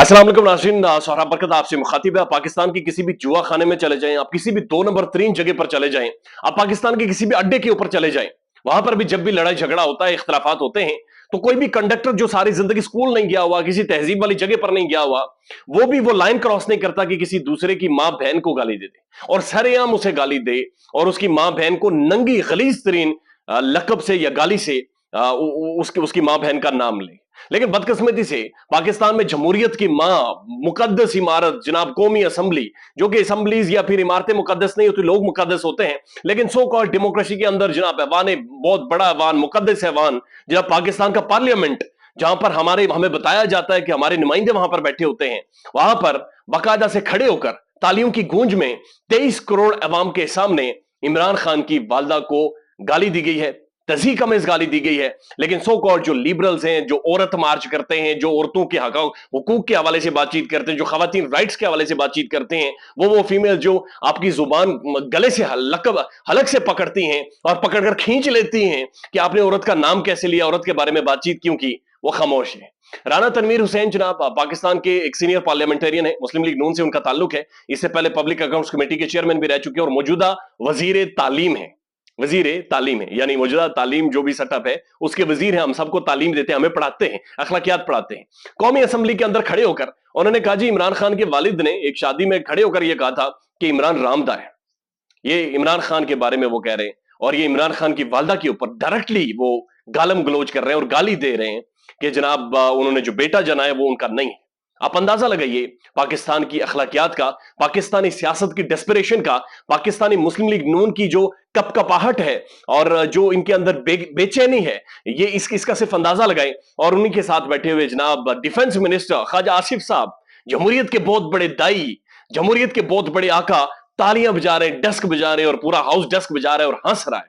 अस्सलाम वालेकुम नाज़रीन, सोहराब बरकत आपसे मुखातिब है। पाकिस्तान की किसी भी जुआ खाने में चले जाएं, आप किसी भी 2 नंबर 3 जगह पर चले जाएं, आप पाकिस्तान के किसी भी अड्डे के ऊपर चले जाएं, वहां पर भी जब भी लड़ाई झगड़ा होता है, इख्तलाफात होते हैं, तो कोई भी कंडक्टर जो सारी जिंदगी स्कूल नहीं गया हुआ, किसी तहजीब वाली जगह पर नहीं गया हुआ, वो भी वो लाइन क्रॉस नहीं करता कि किसी दूसरे की माँ बहन को गाली दे दे और सरेआम उसे गाली दे और उसकी माँ बहन को नंगी गलीज तरीन लकब से या गाली से उसकी उसकी माँ बहन का नाम ले। लेकिन बदकिस्मती से पाकिस्तान में जमहूरियत की मां, मुकद्दस इमारत जनाब कौमी असम्बली, जो कि असम्बलीज या फिर इमारतें मुकद्दस नहीं होती, लोग मुकद्दस होते हैं, लेकिन सो कॉल्ड डेमोक्रेसी के अंदर जनाब ऐवान, बहुत बड़ा ऐवान, मुकद्दस ऐवान, जनाब पाकिस्तान का पार्लियामेंट, जहां पर हमें बताया जाता है कि हमारे नुमाइंदे वहां पर बैठे होते हैं, वहां पर बाकायदा से खड़े होकर तालियों की गूंज में 23 करोड़ अवाम के सामने इमरान खान की वालदा को गाली दी गई है, तज़ीक में गाली दी गई है। लेकिन सो कॉल्ड जो लिबरल्स हैं, जो औरत मार्च करते हैं, जो औरतों के हुकूक के हवाले से बातचीत करते हैं, जो खवातीन राइट्स के हवाले से बातचीत करते हैं, वो फीमेल जो आपकी जुबान गले से हलक से पकड़ती हैं और पकड़कर खींच लेती हैं कि आपने औरत का नाम कैसे लिया, औरत के बारे में बातचीत क्यों की, वो खामोश है। राना तनवीर हुसैन जनाब पाकिस्तान के एक सीनियर पार्लियामेंटेरियन है, मुस्लिम लीग नून से उनका ताल्लुक है, इससे पहले पब्लिक अकाउंट्स कमेटी के चेयरमैन भी रह चुके हैं और मौजूदा वजीर तालीम है। वजीर तालीम है यानी मौजूदा तालीम जो भी सेटअप है उसके वजीर हैं, हम सबको तालीम देते हैं, हमें पढ़ाते हैं, अखलाकियात पढ़ाते हैं। कौमी असम्बली के अंदर खड़े होकर उन्होंने कहा जी इमरान खान के वालिद ने एक शादी में खड़े होकर यह कहा था कि इमरान रामदा है, ये इमरान खान के बारे में वो कह रहे हैं और ये इमरान खान की वालदा के ऊपर डायरेक्टली वो गालम गलोच कर रहे हैं और गाली दे रहे हैं कि जनाब उन्होंने जो बेटा जना है वो उनका नहीं है। आप अंदाजा लगाइए पाकिस्तान की अखलाकियात का, पाकिस्तानी सियासत की डेस्परेशन का, पाकिस्तानी मुस्लिम लीग नून की जो कपकपाहट है और जो इनके अंदर बेचैनी है, ये इसका सिर्फ अंदाजा लगाएं। और उन्हीं के साथ बैठे हुए जनाब डिफेंस मिनिस्टर ख्वाजा आसिफ साहब, जमहूरियत के बहुत बड़े दाई, जमहूरियत के बहुत बड़े आका, तालियां बजा रहे हैं, डेस्क बजा रहे हैं और पूरा हाउस डेस्क बजा रहा है और हंस रहा है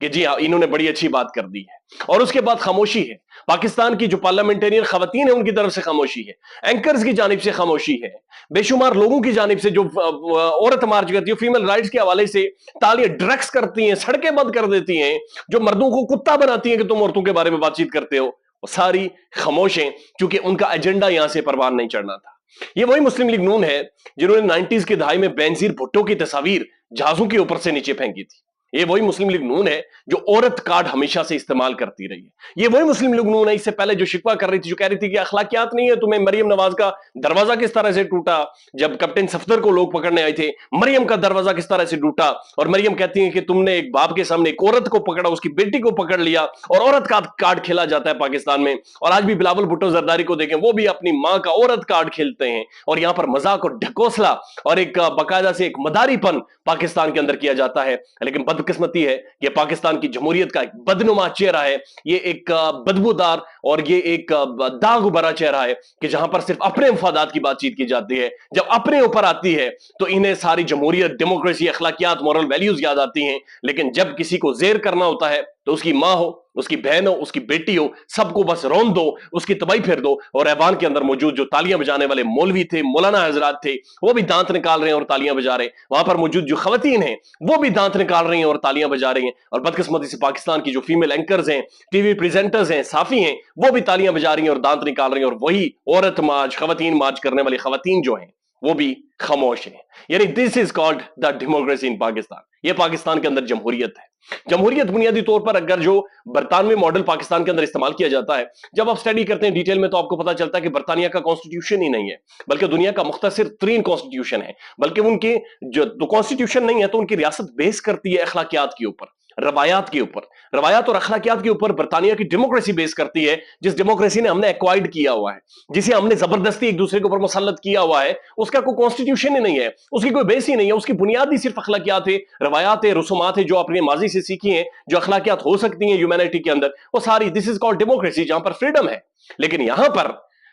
कि जी हाँ इन्होंने बड़ी अच्छी बात कर दी है। और उसके बाद खामोशी है, पाकिस्तान की जो पार्लियामेंटेरियन खवातीन है उनकी तरफ से खामोशी है, एंकर्स की जानिब से खामोशी है, बेशुमार लोगों की जानिब से जो औरत मार्च करती है, फीमेल राइट्स के हवाले से तालियां ड्रग्स करती हैं, सड़कें बंद कर देती हैं, जो मर्दों को कुत्ता बनाती हैं कि तुम औरतों के बारे में बातचीत करते हो, वो सारी खामोश हैं क्योंकि उनका एजेंडा यहां से परवान नहीं चढ़ना था। ये वही मुस्लिम लीग नून है जिन्होंने 90s की दहाई में बेनजीर भुट्टो की तस्वीर जहाजों के ऊपर से नीचे फेंकी थी। ये वही मुस्लिम लीग नून है जो औरत कार्ड हमेशा से इस्तेमाल करती रही है। ये वही मुस्लिम लीग नून है इससे पहले जो शिकवा कर रही थी, जो कह रही थी कि अखलाकियात नहीं है, तुम्हें मरियम नवाज का दरवाजा किस तरह से टूटा, जब कैप्टन सफदर को लोग पकड़ने आए थे, मरियम का दरवाजा किस तरह से टूटा, और मरियम कहती है कि तुमने एक बाप के सामने एक औरत को पकड़ा, उसकी बेटी को पकड़ लिया और औरत का कार्ड खेला जाता है पाकिस्तान में। और आज भी बिलावल भुट्टो जरदारी को देखें, वो भी अपनी मां का औरत कार्ड खेलते हैं और यहां पर मजाक और ढकोसला और एक बाकायदा से एक मदारीपन पाकिस्तान के अंदर किया जाता है। लेकिन बदकिस्मती है ये पाकिस्तान की जमहूरियत का एक बदनुमा चेहरा है, ये एक बदबूदार और ये एक दाग भरा चेहरा है कि जहां पर सिर्फ अपने मफादात की बातचीत की जाती है, जब अपने ऊपर आती है तो इन्हें सारी जमहूरियत, डेमोक्रेसी, अखलाकियात, मॉरल वैल्यूज याद आती हैं। लेकिन जब किसी को जेर करना होता है तो उसकी मां हो, उसकी बहन हो, उसकी बेटी हो, सबको बस रौन दो, उसकी तबाही फेर दो। और ऐवान के अंदर मौजूद जो तालियां बजाने वाले मौलवी थे, मौलाना हजरात थे, वो भी दांत निकाल रहे हैं और तालियां बजा रहे हैं। वहां पर मौजूद जो खवातीन हैं वो भी दांत निकाल रही हैं और तालियां बजा रही हैं। और बदकिस्मती से पाकिस्तान की जो फीमेल एंकर्स हैं, टीवी प्रेजेंटर्स हैं, साफी हैं, वो भी तालियां बजा रही हैं और दांत निकाल रही हैं। और वही औरत मार्च, खवातीन मार्च करने वाली खवातीन जो हैं वो भी खामोश है। यानी this is called the democracy in Pakistan. ये पाकिस्तान के अंदर जमहूरियत है। जमहूरियत बुनियादी तौर पर अगर जो बरतानवी मॉडल पाकिस्तान के अंदर इस्तेमाल किया जाता है, जब आप स्टडी करते हैं डिटेल में तो आपको पता चलता है कि बरतानिया का कॉन्स्टिट्यूशन ही नहीं है, बल्कि दुनिया का मुख्तसर तरीन कॉन्स्टिट्यूशन है। बल्कि उनके जो कॉन्स्टिट्यूशन नहीं है तो उनकी रियासत बेस करती है अखलाकियात के ऊपर, रवायात के ऊपर, रवायात और अखलाकियात के ऊपर बरतानिया की डेमोक्रेसी बेस करती है, जिस डेमोक्रेसी ने हमने एक्वायर्ड किया हुआ है, जिसे हमने जबरदस्ती एक दूसरे के ऊपर मुसल्लत किया हुआ है, उसका कोई कॉन्स्टिट्यूशन ही नहीं है, उसकी कोई बेस ही नहीं है, उसकी बुनियादी सिर्फ अखलाकियात है, रवायात है, रसूमात है जो अपने माजी से सीखी हैं, जो अखलाकियात हो सकती हैं ह्यूमैनिटी के अंदर, वो सारी, दिस इज कॉल्ड डेमोक्रेसी, जहां पर फ्रीडम है। लेकिन यहां पर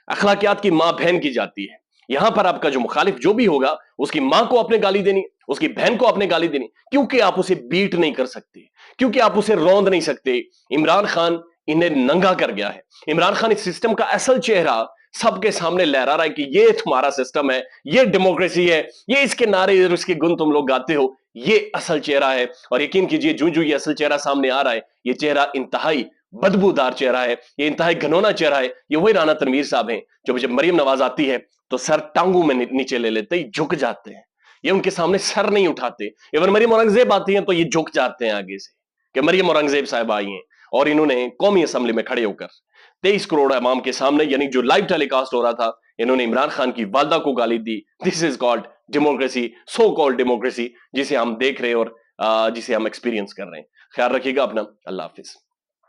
अखलाकियात की मां बहन की जाती है। यहां पर आपका जो मुखालिफ जो भी होगा उसकी मां को आपने गाली देनी, उसकी बहन को आपने गाली देनी, क्योंकि आप उसे बीट नहीं कर सकते, क्योंकि आप उसे रौंद नहीं सकते। इमरान खान इन्हें नंगा कर गया है। इमरान खान इस सिस्टम का असल चेहरा सबके सामने लहरा रहा है कि ये तुम्हारा सिस्टम है, ये डेमोक्रेसी है, ये इसके नारे और इसके गुण तुम लोग गाते हो, ये असल चेहरा है। और यकीन कीजिए जो जो ये असल चेहरा सामने आ रहा है, ये चेहरा इंतहाई बदबूदार चेहरा है, ये इंतहाई घनौना चेहरा है। ये वही राना तनवीर साहब हैं जो जब मरियम नवाज आती है تو سر ٹانگوں میں نیچے لے لیتے, جھک جاتے ہیں, یہ ان کے سامنے سر نہیں اٹھاتے. ایون مریم اورنگزیب آتی ہیں تو یہ جھک جاتے ہیں آگے سے کہ مریم اورنگزیب صاحب آئی ہیں, اور انہوں نے قومی اسمبلی میں کھڑے ہو کر 23 کروڑ عوام کے سامنے, یعنی جو لائیو ٹیلی کاسٹ ہو رہا تھا, انہوں نے عمران خان کی والدہ کو گالی دی. This is called democracy, so called democracy, جسے ہم دیکھ رہے ہیں اور جسے ہم ایکسپیرینس کر رہے ہیں. خیال رکھیے گا اپنا, اللہ حافظ.